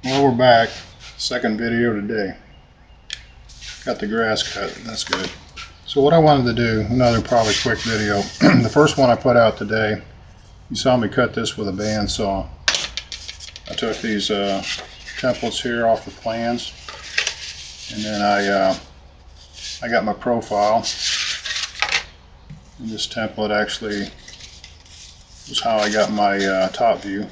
Well, we're back. Second video today. Got the grass cut. That's good. So what I wanted to do, another probably quick video. The first one I put out today, you saw me cut this with a bandsaw. I took these templates here off the plans, and then I got my profile. And this template actually was how I got my top view.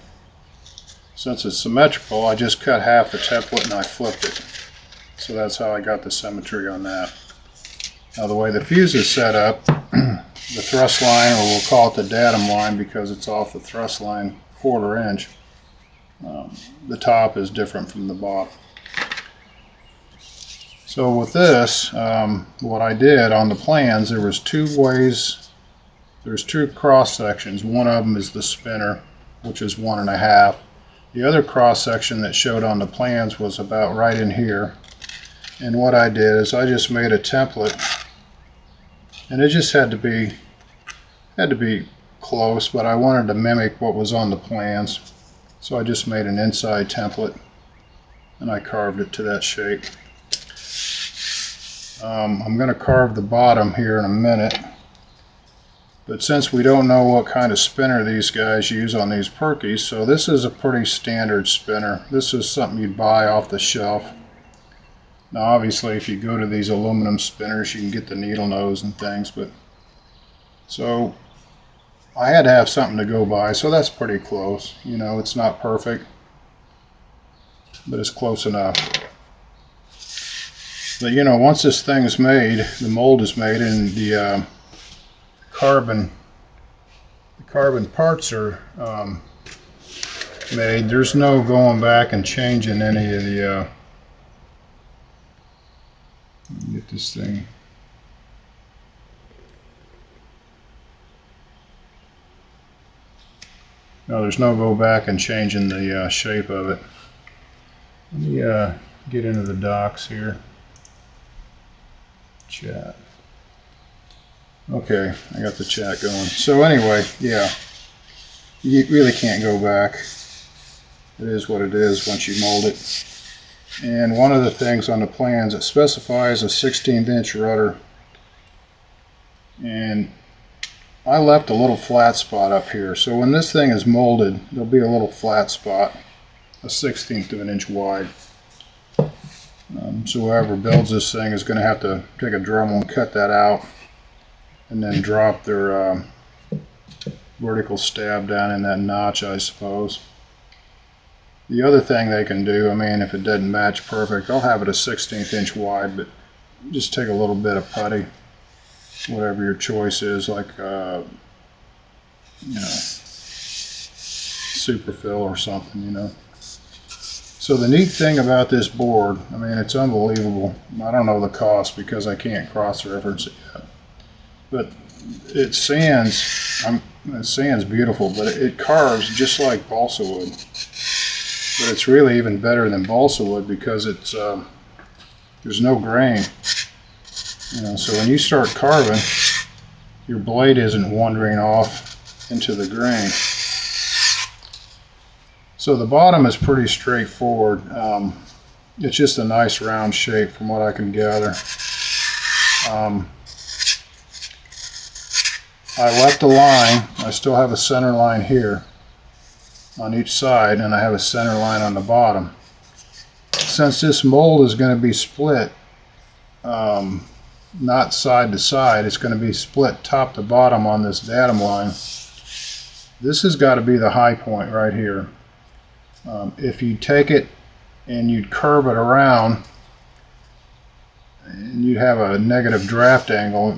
Since it's symmetrical, I just cut half the template and I flipped it. So that's how I got the symmetry on that. Now the way the fuse is set up, the thrust line, or we'll call it the datum line because it's off the thrust line 1/4 inch, the top is different from the bottom. So with this, what I did on the plans, there was two ways, there's two cross sections. One of them is the spinner, which is 1.5. The other cross section that showed on the plans was about right in here. And what I did is I just made a template, and it just had to be close, but I wanted to mimic what was on the plans. So I just made an inside template and I carved it to that shape. I'm going to carve the bottom here in a minute. But since we don't know what kind of spinner these guys use on these Perkies, so this is a pretty standard spinner. This is something you'd buy off the shelf. Now obviously if you go to these aluminum spinners you can get the needle nose and things, but so I had to have something to go by, so that's pretty close. You know, it's not perfect, but it's close enough. But you know, once this thing is made, the mold is made, and the carbon parts are made, there's no going back and changing any of the let me get this thing. No, there's no go back and changing the shape of it. Let me get into the docs here. Chat. Okay, I got the chat going. So anyway, yeah, you really can't go back. It is what it is once you mold it. And one of the things on the plans, it specifies a 16th inch rudder. And I left a little flat spot up here. So when this thing is molded, there'll be a little flat spot, a 1/16 of an inch wide. So whoever builds this thing is going to have to take a Dremel and cut that out, and then drop their vertical stab down in that notch, I suppose. The other thing they can do, I mean, if it doesn't match perfect, I'll have it a 1/16 inch wide, but just take a little bit of putty, whatever your choice is, like you know, superfill or something, you know. So the neat thing about this board, I mean, it's unbelievable. I don't know the cost because I can't cross-reference it yet. But it sands beautiful, but it carves just like balsa wood. But it's really even better than balsa wood because it's there's no grain. You know, so when you start carving, your blade isn't wandering off into the grain. So the bottom is pretty straightforward. It's just a nice round shape from what I can gather. I left a line. I still have a center line here on each side, and I have a center line on the bottom. Since this mold is going to be split, not side to side, it's going to be split top to bottom on this datum line. This has got to be the high point right here. If you take it and you'd curve it around, and you'd have a negative draft angle,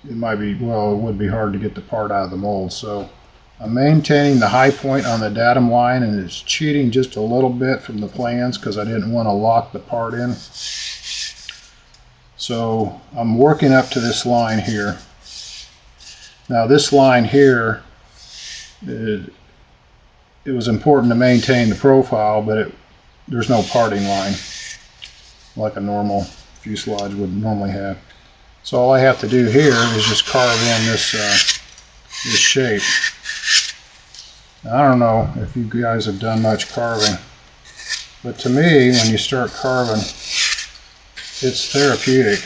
it might be, well, it would be hard to get the part out of the mold. So I'm maintaining the high point on the datum line, and it's cheating just a little bit from the plans because I didn't want to lock the part in. So I'm working up to this line here. Now this line here, it was important to maintain the profile, but there's no parting line like a normal fuselage would normally have. So all I have to do here is just carve in this shape. Now, I don't know if you guys have done much carving, But to me, when you start carving, it's therapeutic.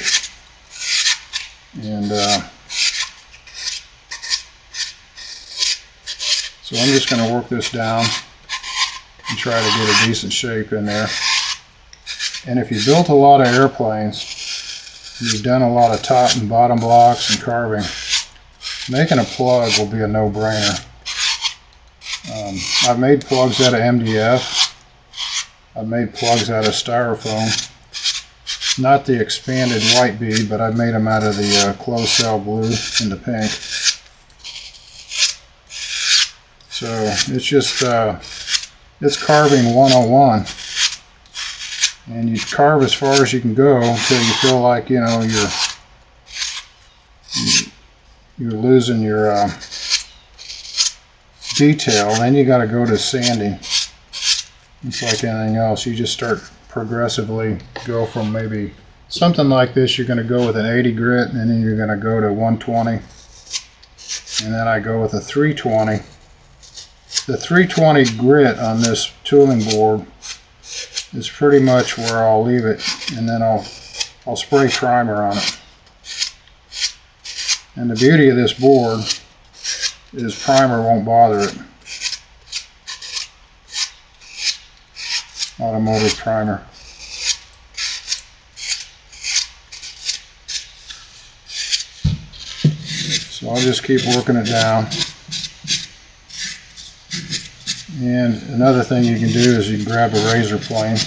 And so I'm just going to work this down and try to get a decent shape in there. And if you built a lot of airplanes, you've done a lot of top and bottom blocks and carving, making a plug will be a no-brainer. I've made plugs out of MDF. I've made plugs out of styrofoam. Not the expanded white bead, but I've made them out of the closed cell blue and the pink. So it's just, it's carving 101. And you carve as far as you can go until you feel like, you know, you're losing your detail. Then you got to go to sanding. It's like anything else. You just start progressively go from maybe something like this. You're going to go with an 80 grit, and then you're going to go to 120, and then I go with a 320. The 320 grit on this tooling board is pretty much where I'll leave it, and then I'll spray primer on it. And the beauty of this board is primer won't bother it. Automotive primer. So I'll just keep working it down. And another thing you can do is you can grab a razor plane.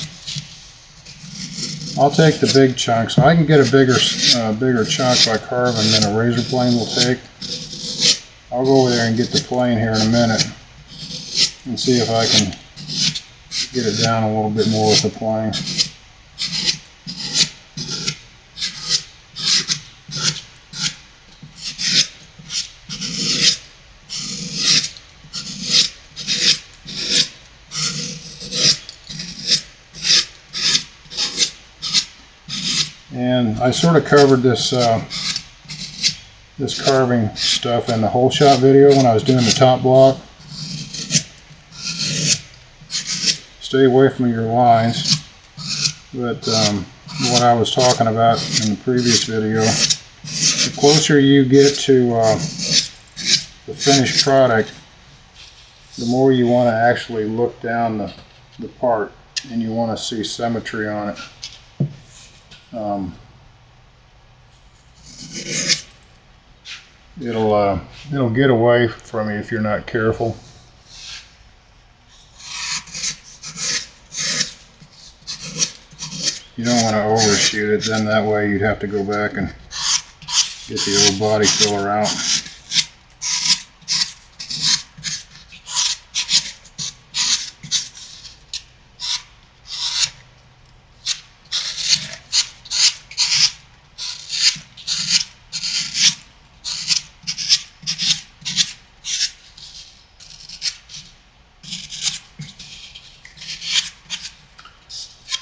I'll take the big chunks. I can get a bigger chunk by carving than a razor plane will take. I'll go over there and get the plane here in a minute and see if I can get it down a little bit more with the plane. And I sort of covered this this carving stuff in the hole shot video when I was doing the top block. Stay away from your lines, but what I was talking about in the previous video, the closer you get to the finished product, the more you want to actually look down the part, and you want to see symmetry on it. It'll get away from you if you're not careful. You don't want to overshoot it, then that way you'd have to go back and get the old body filler out.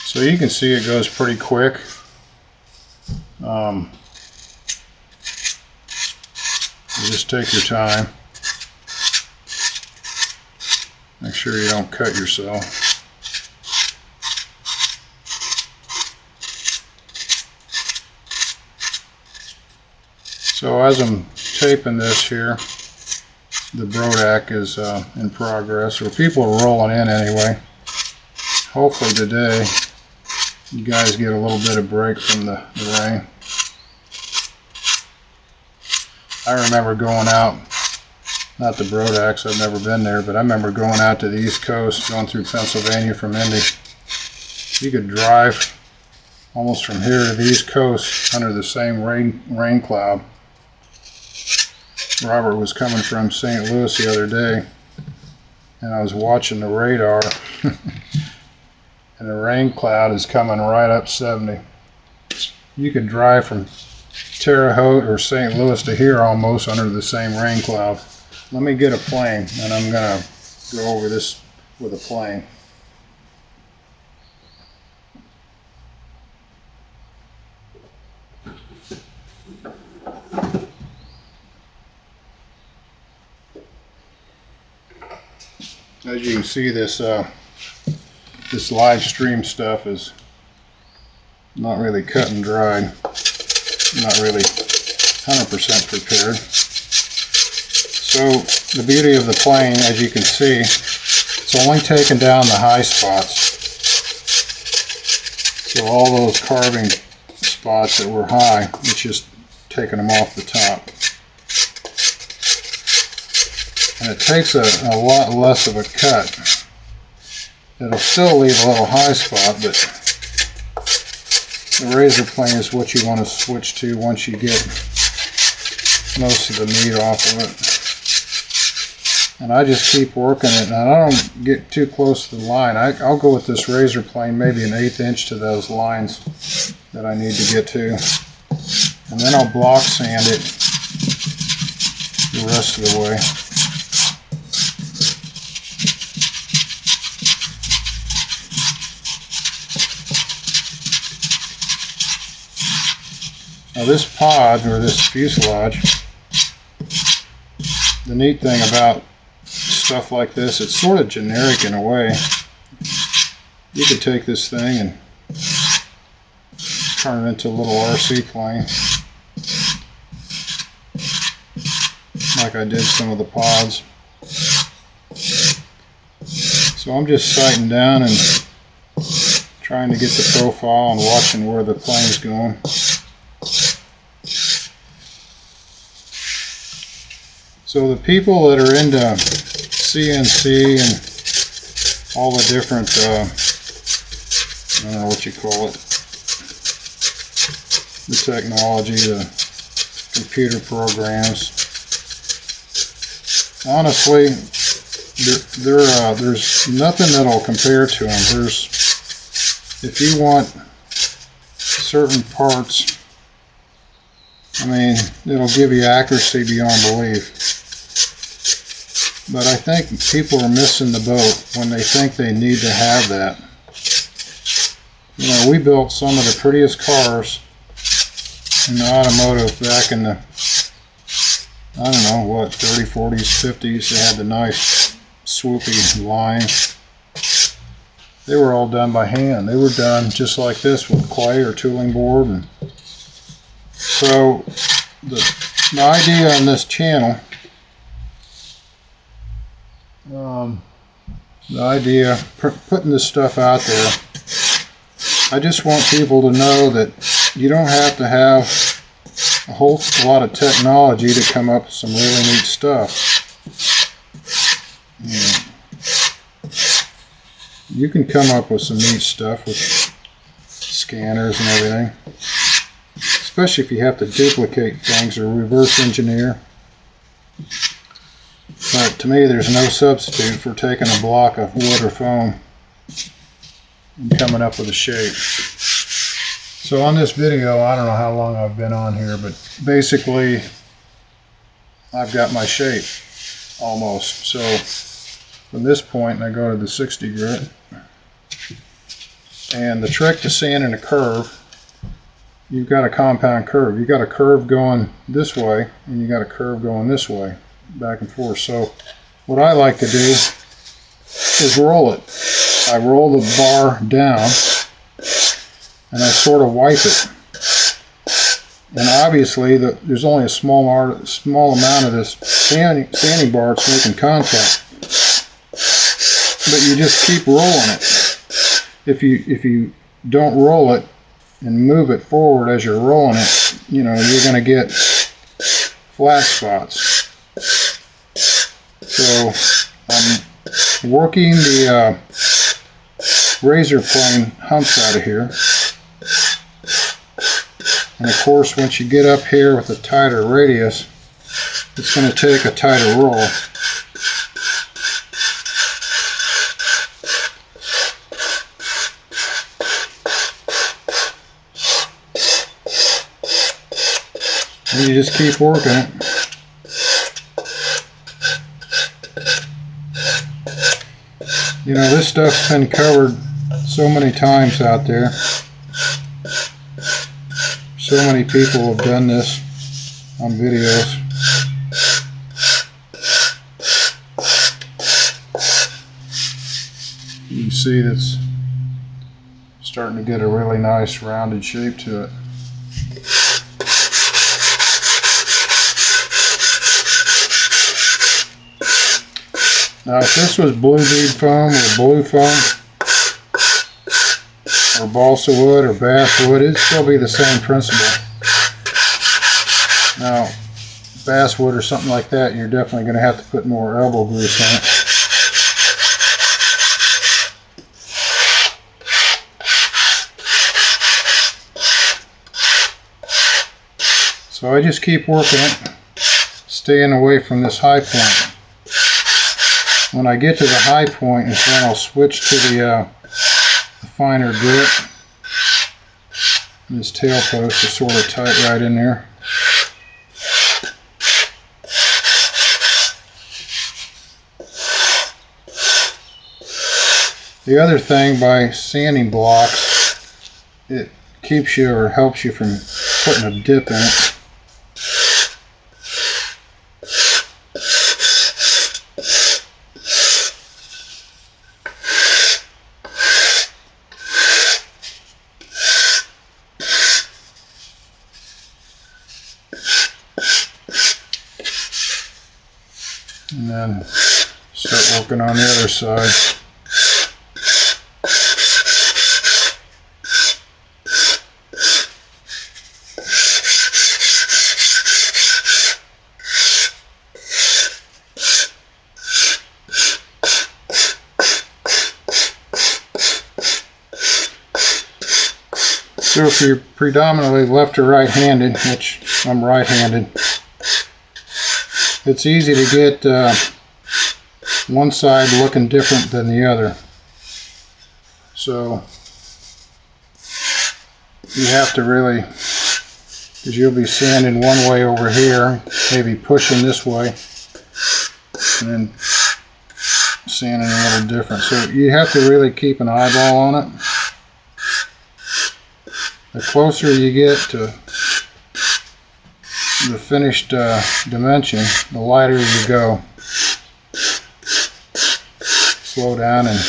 So you can see it goes pretty quick. You just take your time. Make sure you don't cut yourself. So as I'm taping this here, the Brodak is in progress, or people are rolling in anyway. Hopefully today you guys get a little bit of break from the rain. I remember going out, not the Brodaks, I've never been there, but I remember going out to the East Coast, going through Pennsylvania from Indy. You could drive almost from here to the East Coast under the same rain cloud. Robert was coming from St. Louis the other day, and I was watching the radar. And the rain cloud is coming right up 70. You could drive from Terre Haute or St. Louis to here almost under the same rain cloud. Let me get a plane, and I'm going to go over this with a plane. As you can see, this this live stream stuff is not really cut and dried. Not really 100% prepared. So the beauty of the plane, as you can see, it's only taken down the high spots. So all those carving spots that were high, it's just taking them off the top. And it takes a lot less of a cut. It'll still leave a little high spot, but the razor plane is what you want to switch to once you get most of the meat off of it. And I just keep working it, and I don't get too close to the line. I'll go with this razor plane maybe an 1/8 inch to those lines that I need to get to. And then I'll block sand it the rest of the way. Now this pod, or this fuselage, the neat thing about stuff like this, it's sort of generic in a way. You could take this thing and turn it into a little RC plane, like I did some of the pods. So I'm just sighting down and trying to get the profile and watching where the plane's going. So the people that are into CNC and all the different, I don't know what you call it, the technology, the computer programs, honestly, there's nothing that'll compare to them. If you want certain parts, I mean, it'll give you accuracy beyond belief. But I think people are missing the boat when they think they need to have that. You know, we built some of the prettiest cars in the automotive back in the, I don't know, what, 30s, 40s, 50s. They had the nice swoopy lines. They were all done by hand. They were done just like this with clay or tooling board. And so the idea on this channel, the idea putting this stuff out there, I just want people to know that you don't have to have a whole lot of technology to come up with some really neat stuff. You can come up with some neat stuff with scanners and everything, especially if you have to duplicate things or reverse engineer. But to me, there's no substitute for taking a block of wood or foam and coming up with a shape. So on this video, I don't know how long I've been on here, but basically I've got my shape almost. So from this point, I go to the 60 grit. And the trick to sanding a curve, you've got a compound curve. You've got a curve going this way, and you got a curve going this way, back and forth. So what I like to do is roll it. I roll the bar down and I sort of wipe it. And obviously there's only a small amount of this sanding bar that's making contact. But you just keep rolling it. If you don't roll it and move it forward as you're rolling it, you know, you're going to get flat spots. So I'm working the razor plane humps out of here. And of course, once you get up here with a tighter radius, it's going to take a tighter roll. And you just keep working it. You know, this stuff's been covered so many times out there. So many people have done this on videos. You can see that's starting to get a really nice rounded shape to it. Now if this was blue bead foam or blue foam or balsa wood or basswood, it'd still be the same principle. Now basswood or something like that, you're definitely going to have to put more elbow grease on it. So I just keep working it, staying away from this high point. When I get to the high point is when I'll switch to the finer grit. This tail post is sort of tight right in there. The other thing, by sanding blocks, it keeps you or helps you from putting a dip in it. And then start working on the other side. So if you're predominantly left or right-handed, which I'm right-handed, it's easy to get one side looking different than the other. So you have to really, because you'll be sanding one way over here, maybe pushing this way, and then sanding a little different. So you have to really keep an eyeball on it. The closer you get to the finished dimension, the lighter you go. Slow down and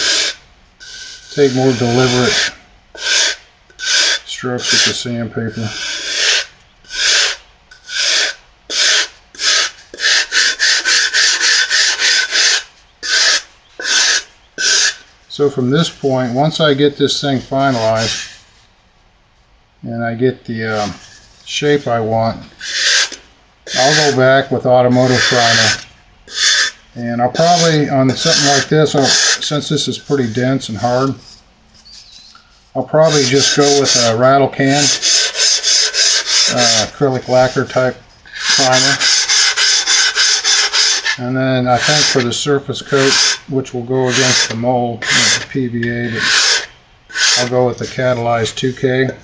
take more deliberate strokes with the sandpaper. So from this point, once I get this thing finalized and I get the shape I want, I'll go back with automotive primer, and I'll probably, on something like this, since this is pretty dense and hard, I'll probably just go with a rattle can acrylic lacquer type primer, and then I think for the surface coat, which will go against the mold, the PVA, but I'll go with the catalyzed 2K.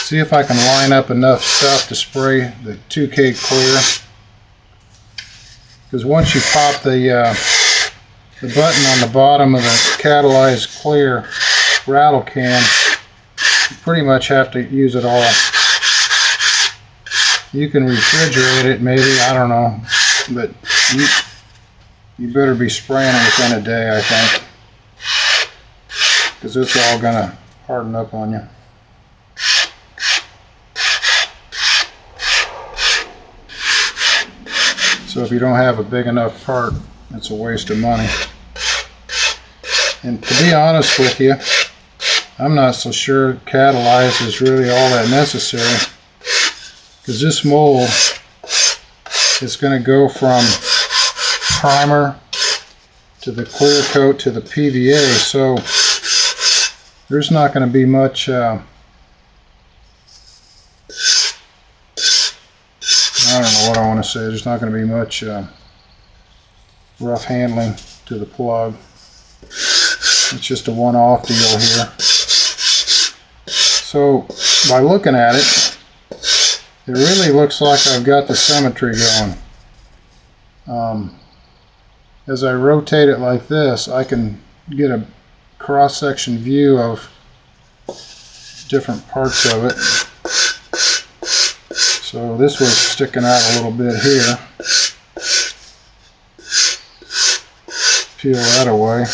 See if I can line up enough stuff to spray the 2K clear. Because once you pop the button on the bottom of the catalyzed clear rattle can, you pretty much have to use it all. You can refrigerate it maybe, I don't know, but you better be spraying it within a day, I think, because it's all going to harden up on you. So if you don't have a big enough part, it's a waste of money. And to be honest with you, I'm not so sure catalyzed is really all that necessary, because this mold is going to go from primer to the clear coat to the PVA, so there's not going to be much I don't know what I want to say. There's not going to be much rough handling to the plug. It's just a one-off deal here. So by looking at it, it really looks like I've got the symmetry going. As I rotate it like this, I can get a cross-section view of different parts of it. So this was sticking out a little bit here. peel that away.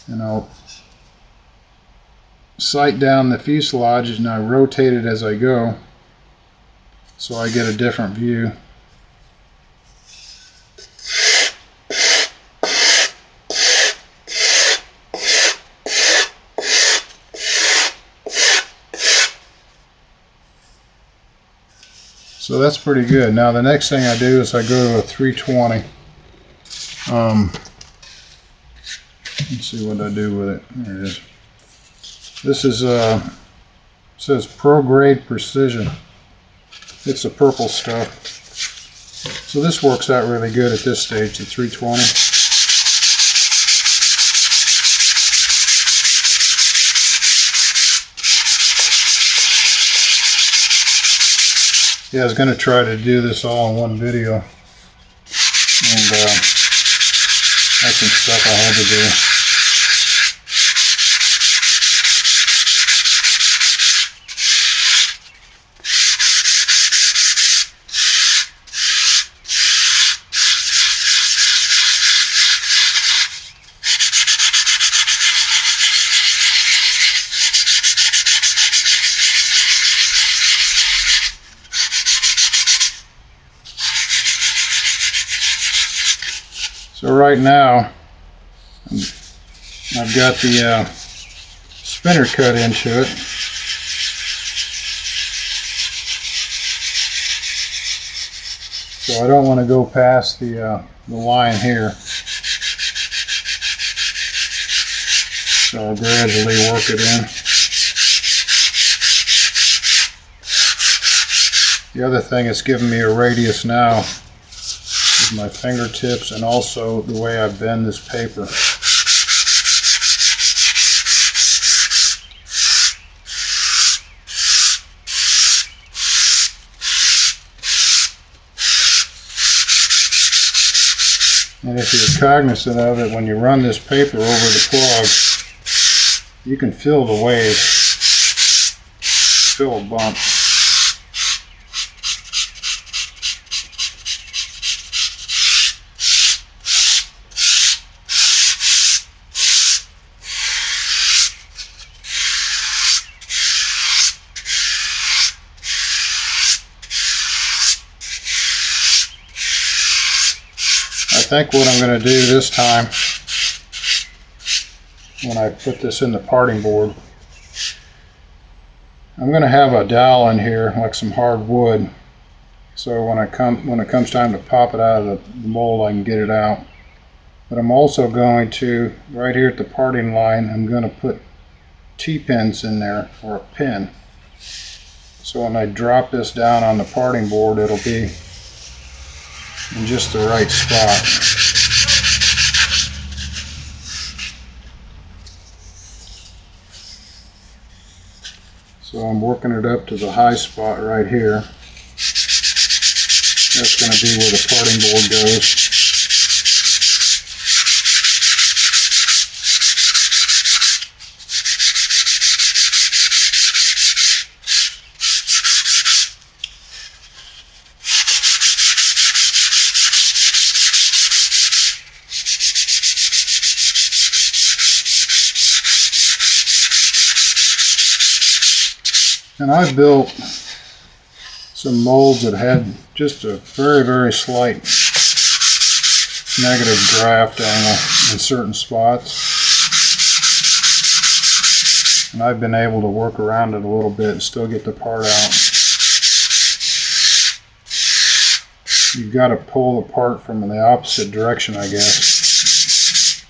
And I'll sight down the fuselage and I rotate it as I go so I get a different view. So that's pretty good. Now the next thing I do is I go to a 320. Let's see what I do with it. There it is. This is says Pro Grade Precision. It's the purple stuff. So this works out really good at this stage, the 320. Yeah, I was going to try to do this all in one video, and that's some stuff I had to do. So right now, I've got the spinner cut into it. So I don't want to go past the line here. So I'll gradually work it in. The other thing it's giving me a radius now is my fingertips and also the way I bend this paper. And if you're cognizant of it, when you run this paper over the plug, you can feel the wave, feel a bump. I think what I'm going to do this time, when I put this in the parting board, I'm going to have a dowel in here, like some hard wood, so when it comes time to pop it out of the mold, I can get it out. But I'm also going to, right here at the parting line, I'm going to put T-pins in there, or a pin. So when I drop this down on the parting board, it'll be in just the right spot. So I'm working it up to the high spot right here. That's going to be where the parting board goes. And I've built some molds that had just a very, very slight negative draft angle in certain spots. And I've been able to work around it a little bit and still get the part out. You've got to pull the part from the opposite direction, I guess.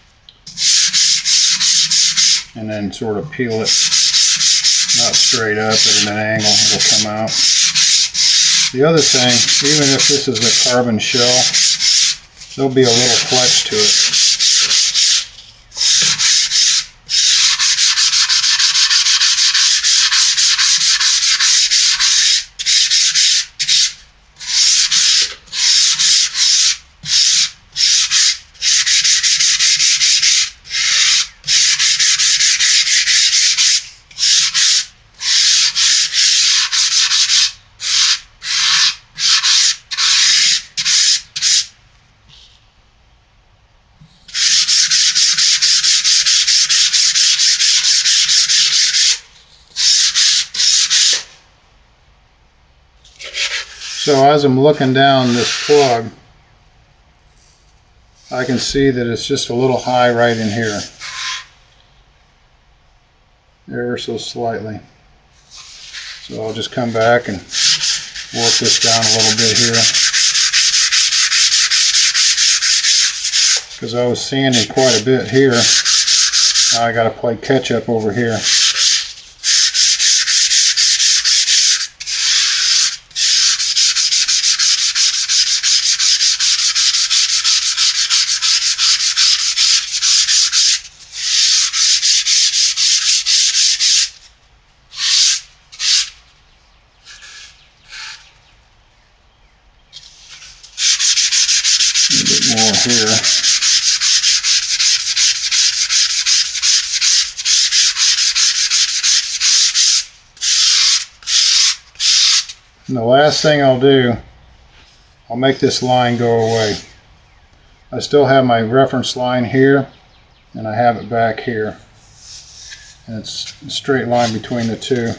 And then sort of peel it. Not straight up, but at an angle, it'll come out. The other thing, even if this is a carbon shell, there'll be a little flex to it. So as I'm looking down this plug, I can see that it's just a little high right in here, ever so slightly. So I'll just come back and work this down a little bit here, because I was sanding quite a bit here. Now I got to play catch up over here. A bit more here. And the last thing I'll do, I'll make this line go away. I still have my reference line here, and I have it back here. And it's a straight line between the two.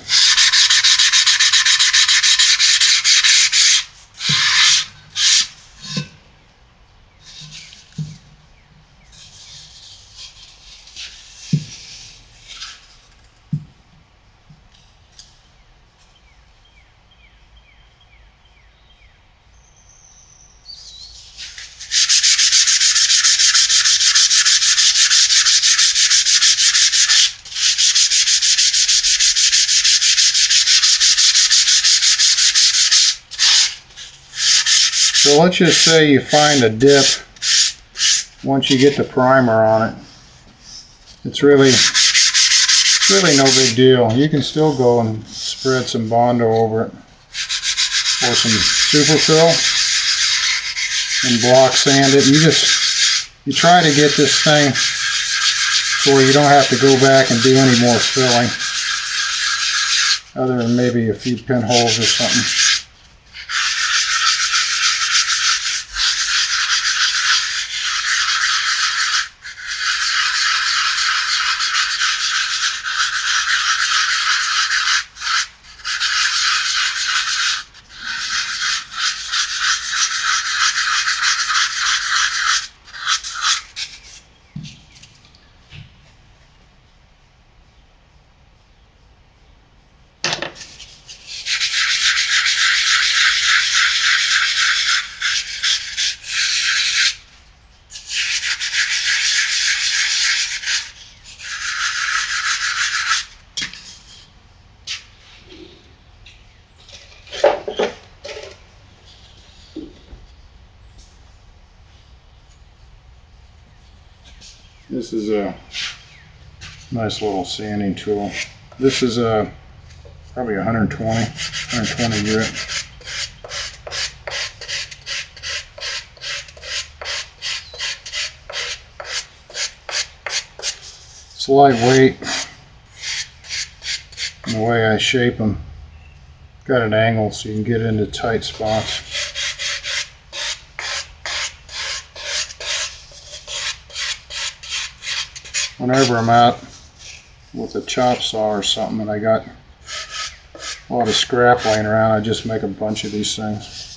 So let's just say you find a dip once you get the primer on it. It's really no big deal. You can still go and spread some Bondo over it, or some superfill, and block sand it. You try to get this thing so where you don't have to go back and do any more filling, other than maybe a few pinholes or something. This is a nice little sanding tool. This is probably 120 grit. It's lightweight in the way I shape them. Got an angle so you can get into tight spots. Whenever I'm out with a chop saw or something and I got a lot of scrap laying around, I just make a bunch of these things.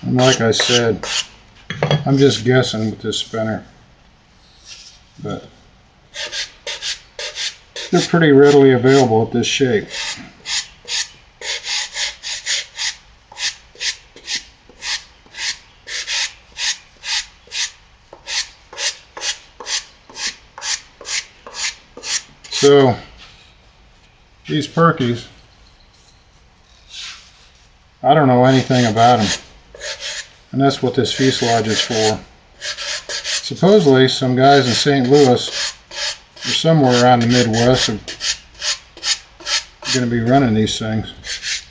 And like I said, I'm just guessing with this spinner, but they're pretty readily available at this shape. So these Perkies, I don't know anything about them. And that's what this fuselage is for. Supposedly, some guys in St. Louis or somewhere around the Midwest are going to be running these things,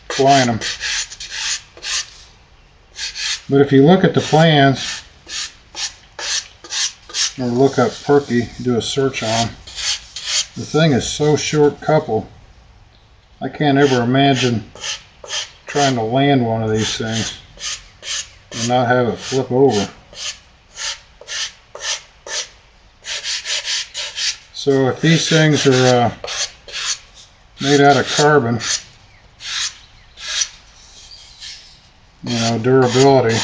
flying them. But if you look at the plans, or look up Perky, do a search on. The thing is so short coupled, I can't ever imagine trying to land one of these things and not have it flip over. So if these things are made out of carbon, you know, durability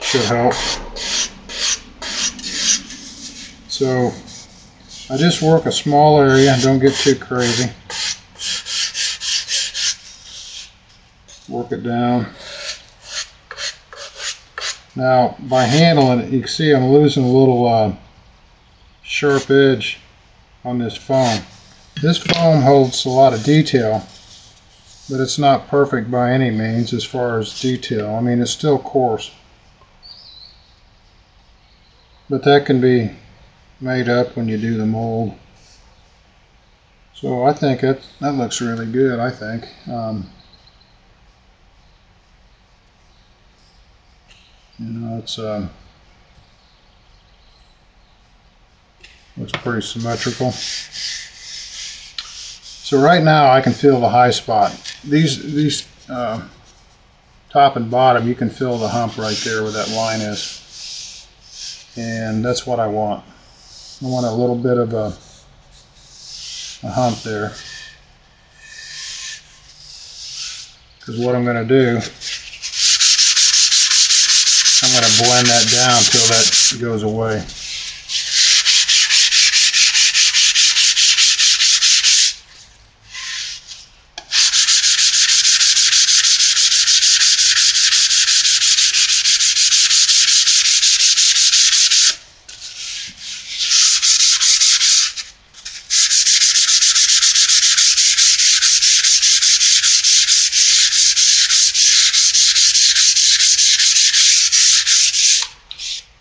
should help. So I just work a small area, don't get too crazy. Work it down. Now by handling it, you can see I'm losing a little sharp edge on this foam. This foam holds a lot of detail, but it's not perfect by any means as far as detail. I mean, it's still coarse, but that can be made up when you do the mold. So I think that looks really good, I think. You know, it's looks pretty symmetrical. So right now I can feel the high spot. These top and bottom, you can feel the hump right there where that line is, and that's what I want. I want a little bit of a hump there, because what I'm going to do, I'm going to blend that down until that goes away.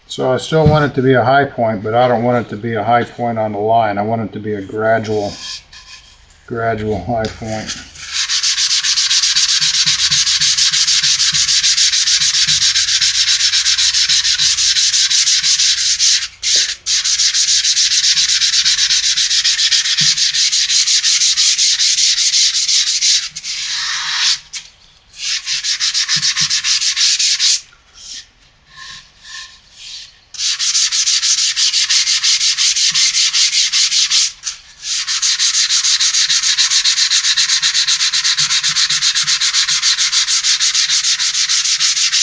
So I still want it to be a high point, but I don't want it to be a high point on the line. I want it to be a gradual high point.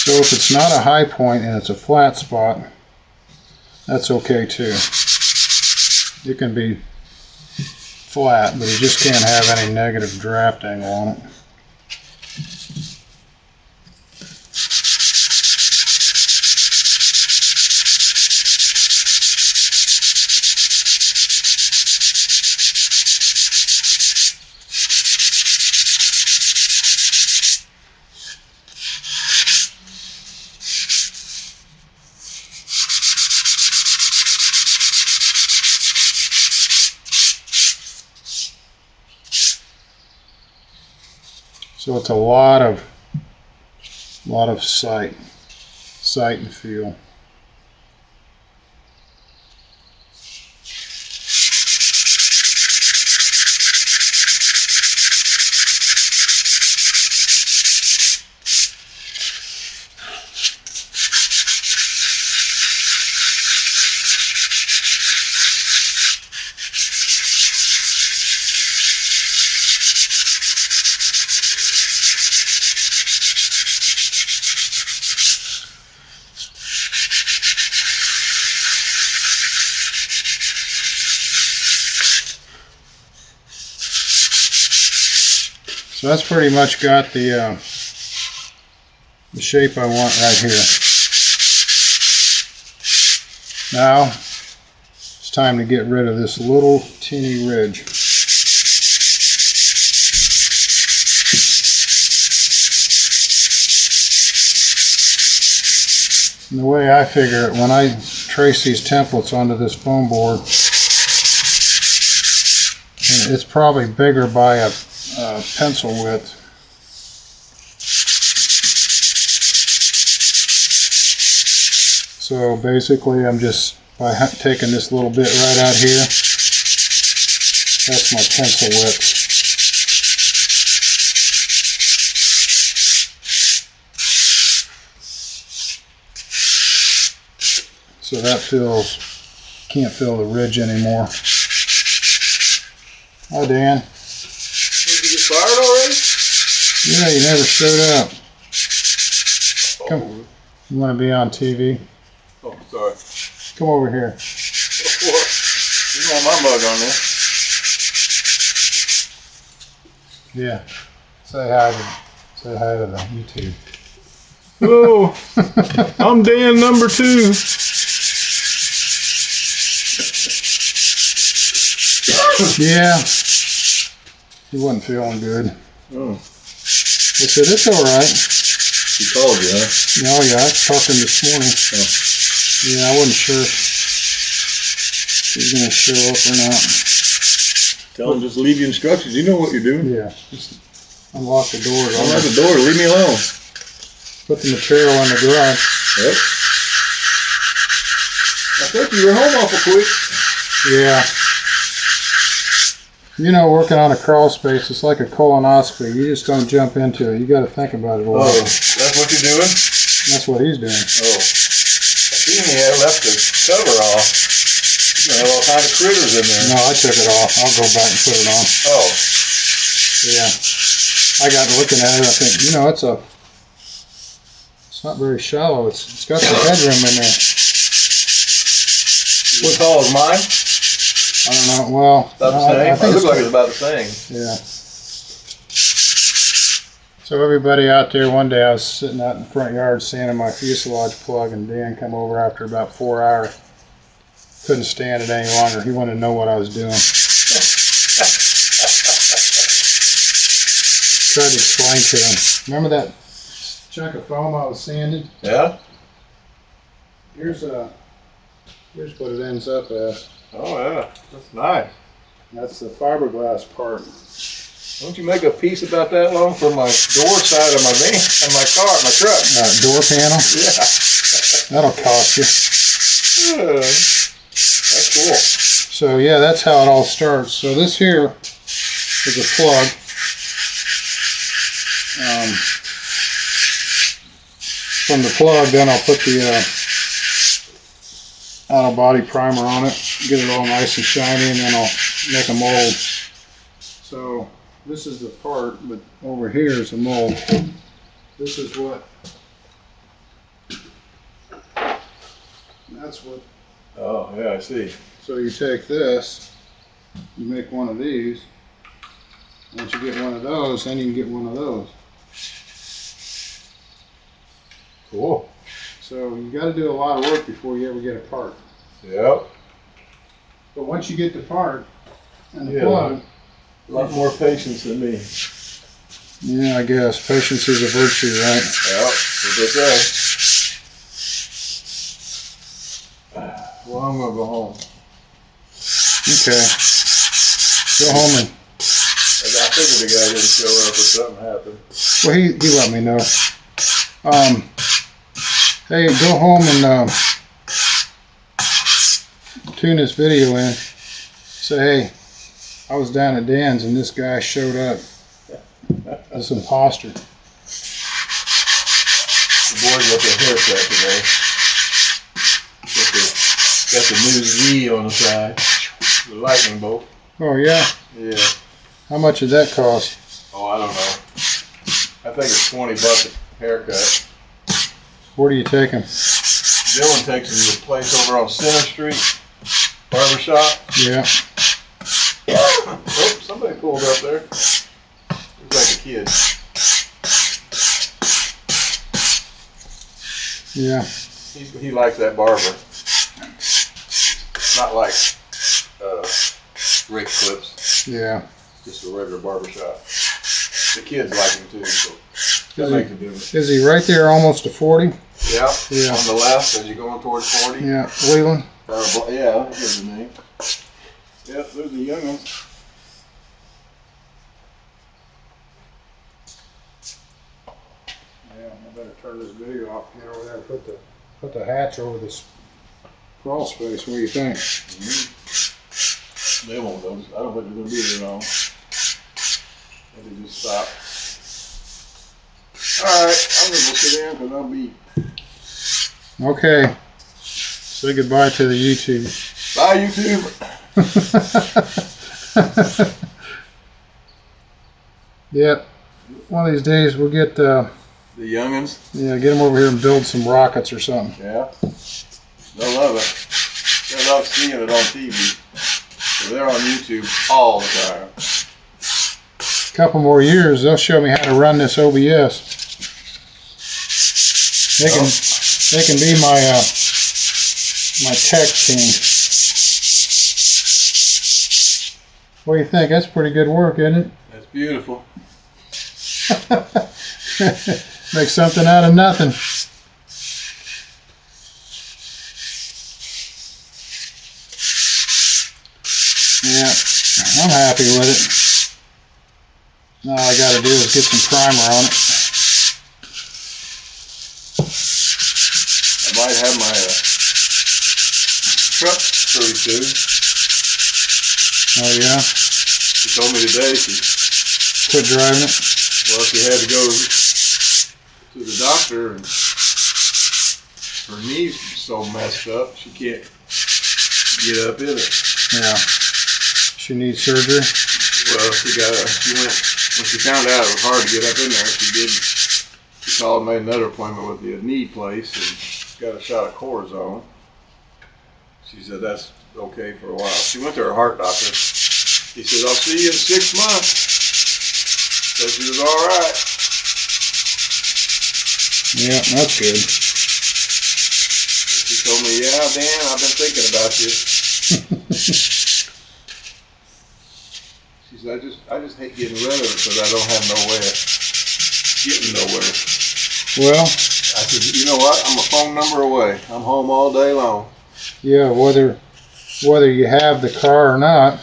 So if it's not a high point and it's a flat spot, that's okay too. It can be flat, but it just can't have any negative draft angle on it. So it's a lot of sight and feel. So that's pretty much got the shape I want right here. Now it's time to get rid of this little teeny ridge. And the way I figure it, when I trace these templates onto this foam board, it's probably bigger by a pencil width. So basically I'm just by taking this little bit right out here. That's my pencil whip. So that can't feel the ridge anymore. Hi, Dan. Did you get fired already? Yeah, you never showed up. Oh. Come, you want to be on TV? Oh, sorry. Come over here. You want my mug on there? Yeah. Say hi to the YouTube. Hello. I'm Dan number 2. Yeah. He wasn't feeling good. Oh. I said, it's all right. He called you, huh? Oh, yeah, I talked to him this morning. Oh. Yeah, I wasn't sure if he was going to show up or not. Tell him just leave you instructions. You know what you're doing. Yeah, just unlock the doors. Unlock the door. Leave me alone. Put the material in the garage. Yep. I think you were home awful quick. Yeah. You know, working on a crawl space, it's like a colonoscopy. You just don't jump into it. You got to think about it a while. Oh, that's what you're doing? That's what he's doing. Oh. I seen he had left the cover off. You have all kinds of critters in there. No, I took it off. I'll go back and put it on. Oh. Yeah. I got looking at it. I think, you know, it's not very shallow. It's got some headroom in there. What tall is mine? I don't know. Well, About the same? I think It looks like it's about the same. Yeah. So everybody out there, one day I was sitting out in the front yard sanding my fuselage plug, and Dan come over after about 4 hours. Couldn't stand it any longer. He wanted to know what I was doing. Tried to explain to him. Remember that chunk of foam I was sanding? Yeah? Here's what it ends up as. Oh, yeah. That's nice. That's the fiberglass part. Don't you make a piece about that long for my door side of my van, and my car, my truck? Door panel? Yeah. That'll cost you. That's cool. So yeah, that's how it all starts. So this here is a plug. From the plug, then I'll put the auto body primer on it, get it all nice and shiny, and then I'll make a mold. So this is the part, but over here is the mold. This is what, that's what. Oh, yeah, I see. So you take this, you make one of these. Once you get one of those, then you can get one of those. Cool. So you got to do a lot of work before you ever get a part. Yep. But once you get the part and the Yeah. plug, A lot more patience than me. yeah, I guess patience is a virtue, right? Yep. What they say. Well, I'm gonna go home. Okay. Go home and. I figured the guy didn't show up or something happened. Well, he let me know. Hey, go home and tune this video in. Say, hey, I was down at Dan's and this guy showed up. This imposter. The boy got their haircut today. Got the new Z on the side. The lightning bolt. Oh yeah. Yeah. How much did that cost? Oh, I don't know. I think it's $20 a haircut. Where do you take him? Dylan takes him to a place over on Center Street, barbershop. Yeah. Oh, somebody pulled up there. Looks like a kid. Yeah. He likes that barber. Not like Rick Clips. Yeah. Just a regular barbershop. The kids like him too, so that makes a difference. Is he right there almost to 40? Yeah. Yeah. On the left as you're going towards 40. Yeah. Leland? Yeah, that's the name. Yep, there's the young ones. Yeah, I better turn this video off. Get over there and put the hatch over this crawl space. What do you think? They won't notice. I don't think they're going to be there long. Maybe just stop. Alright, I'm going to go sit down because I'll be... Okay. Say goodbye to the YouTube. Bye, YouTube. Yep. One of these days we'll get... the youngins? Yeah, get them over here and build some rockets or something. Yeah. They'll love it. They love seeing it on TV. So they're on YouTube all the time. A couple more years, they'll show me how to run this OBS. They can be my my tech team. What do you think? That's pretty good work, isn't it? That's beautiful. Make something out of nothing. Yeah, I'm happy with it. Now all I gotta do is get some primer on it. I might have my truck pretty soon. Oh yeah? She told me today she Quit driving it? well, she had to go to the doctor and her knee's so messed up she can't get up in it. Yeah. She needs surgery? Well, she went, when she found out it was hard to get up in there, she called and made another appointment with the knee place and got a shot of cortisone. She said that's okay for a while. She went to her heart doctor. He said, I'll see you in 6 months. Said she was all right. Yeah, that's good. She told me, yeah, Dan, I've been thinking about you. She said, I just hate getting rid of it because I don't have no way of getting nowhere. Well, I said, you know what? I'm a phone number away. I'm home all day long. yeah, whether you have the car or not,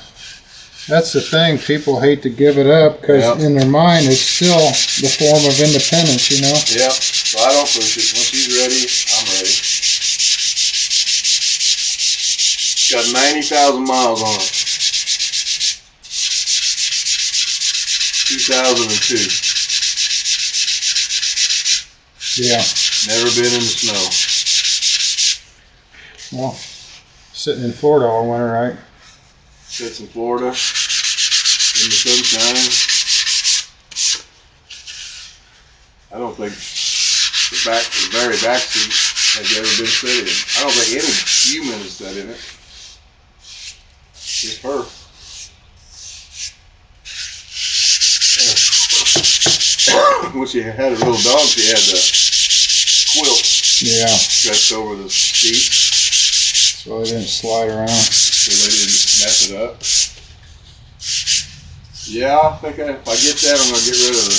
that's the thing. People hate to give it up because in their mind it's still the form of independence, you know? Yeah, so I don't push it. When she's ready, I'm ready. Got 90,000 miles on it. 2002. Yeah. Never been in the snow. Well, sitting in Florida all winter, right? Sits in Florida, in the sunshine. I don't think the very back seat has ever been sat in. I don't think any human has sat in it. Just her. When she had a little dog, she had the quilt stretched over the seat. So they didn't slide around. So they didn't mess it up. Yeah, I think if I get that, I'm going to get rid of the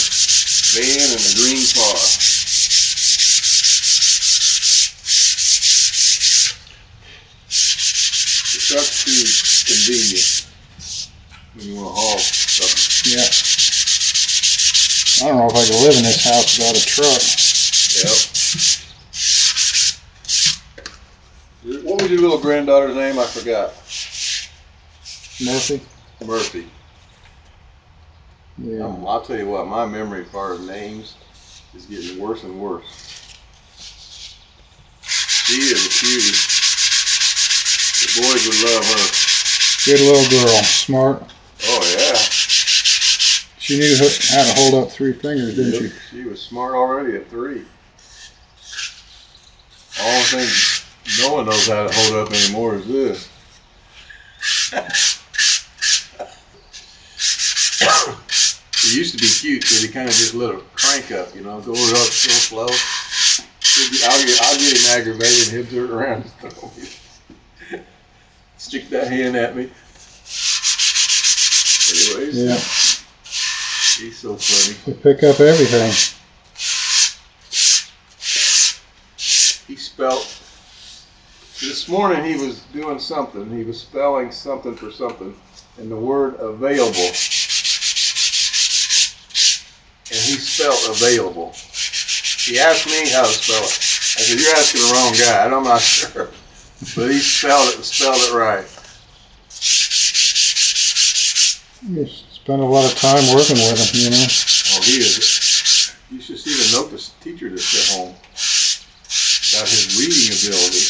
van and the green car. The truck's too convenient when you want to haul something. Yeah. I don't know if I could live in this house without a truck. Yep. What was your little granddaughter's name? I forgot. Murphy? Murphy. Yeah. I'll tell you what, my memory as far as names is getting worse and worse. She is a cutie. The boys would love her. Good little girl. Smart. Oh, yeah. She knew how to hold up 3 fingers, didn't she? She was smart already at 3. All the things no one knows how to hold up anymore is this. He used to be cute, but he kind of just let her crank up, you know, go up real slow. I'll get him aggravated, he'll turn around and throw me. Stick that hand at me. Anyways. Yeah. He's so funny. They pick up everything. He spelled, this morning he was doing something. He was spelling something for something, and the word available. And he spelled available. He asked me how to spell it. I said, you're asking the wrong guy. I'm not sure. But he spelled it right. You spend a lot of time working with him, you know. Oh, he is. You should see the note the teacher just sent home about his reading ability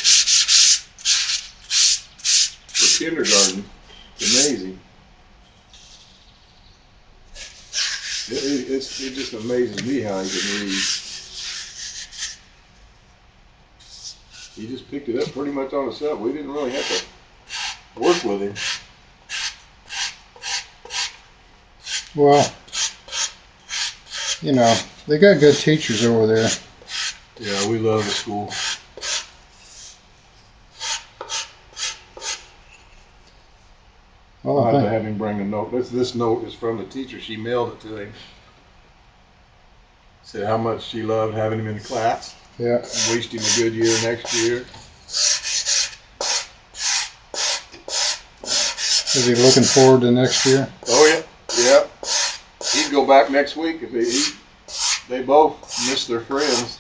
for kindergarten. It's amazing. It just amazes me how he can read. He just picked it up pretty much on himself. We didn't really have to work with him. Well, you know, they got good teachers over there. Yeah, we love the school. Well, I'll have to have him bring a note. This note is from the teacher. She mailed it to him. Said how much she loved having him in the class. Yeah. And wished him a good year next year. Is he looking forward to next year? Oh yeah, yeah. He'd go back next week if they both miss their friends.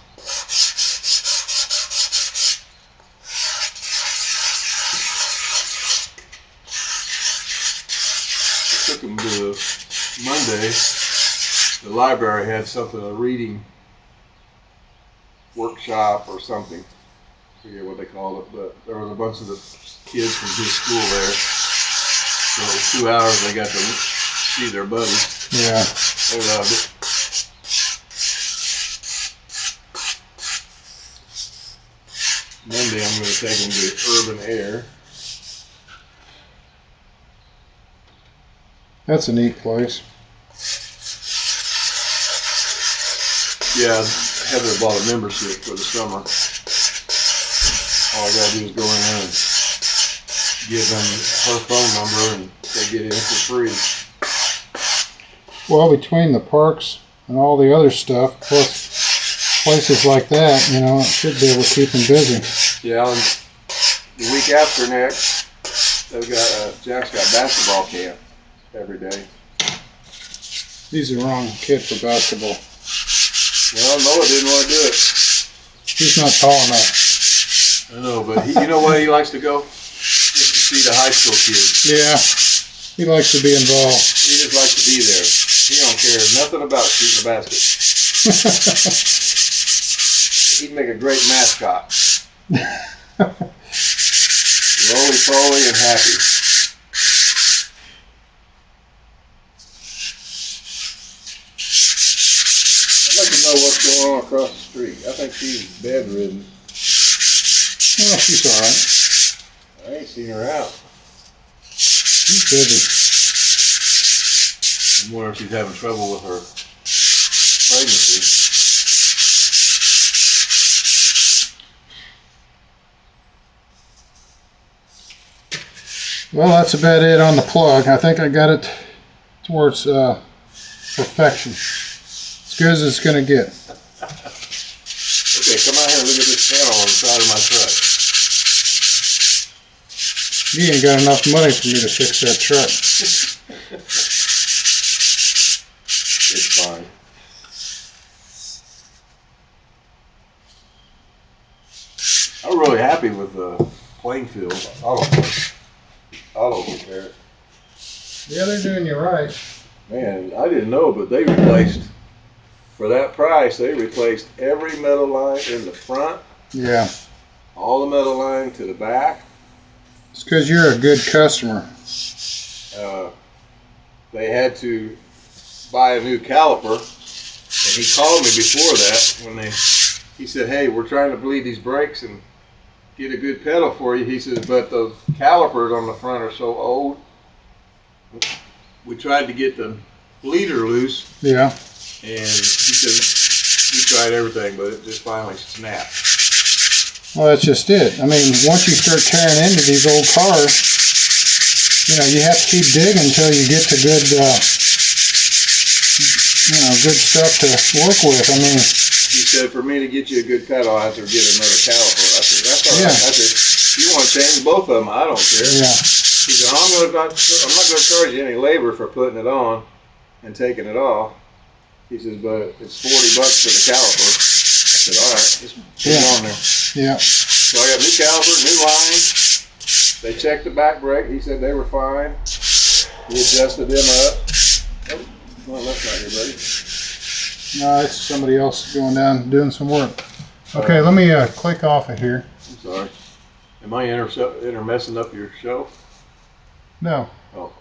I took him to Monday. The library had something, a reading workshop or something. I forget what they called it, but there was a bunch of the kids from his school there. So 2 hours they got to see their buddies. Yeah. They loved it. Monday I'm going to take them to urban air. That's a neat place. Yeah, Heather bought a membership for the summer. All I got to do is go in there and give them her phone number and they get in for free. Well, between the parks and all the other stuff, plus places like that, you know, it should be able to keep them busy. Yeah, and the week after next, they've got Jack's got basketball camp every day. He's the wrong kid for basketball. Well, Noah didn't want to do it. He's not tall enough. I know, but you know why he likes to go? Just to see the high school kids. Yeah, he likes to be involved. He just likes to be there. He don't care nothing about shooting the basket. He'd make a great mascot. Roly-poly and happy. I'd like to know what's going on across the street. I think she's bedridden. Oh, she's all right. I ain't seen her out. She's busy. I'm wondering if she's having trouble with her pregnancy. Well, that's about it on the plug. I think I got it towards perfection. As good as it's going to get. Okay, come out here and look at this panel on the side of my truck. You ain't got enough money for me to fix that truck. It's fine. I'm really happy with the playing field. Auto repair. Yeah, they're doing you right. Man, I didn't know, but they replaced, for that price, they replaced every metal line in the front, Yeah. all the metal line to the back. It's because you're a good customer. They had to buy a new caliper, and he called me before that when he said, hey, we're trying to bleed these brakes and get a good pedal for you. He says, but those calipers on the front are so old. We tried to get the bleeder loose, Yeah. and he said, we tried everything, but it just finally snapped. Well, that's just it. I mean, once you start tearing into these old cars, you know, you have to keep digging until you get to good, good stuff to work with. I mean, He said, for me to get you a good pedal, I have to get another caliper. I said, that's all right. Yeah. I said, you want to change both of them, I don't care. yeah. He said, I'm not going to charge you any labor for putting it on and taking it off. He says, but it's $40 for the caliper. I said, all right, just put it on there. Yeah. So I got new caliper, new line. They checked the back brake. He said they were fine. He adjusted them up. Oh, well, that's not here, buddy. No, it's somebody else going down doing some work. Okay, let me click off of here. I'm sorry. Am I messing up your show? No. Oh.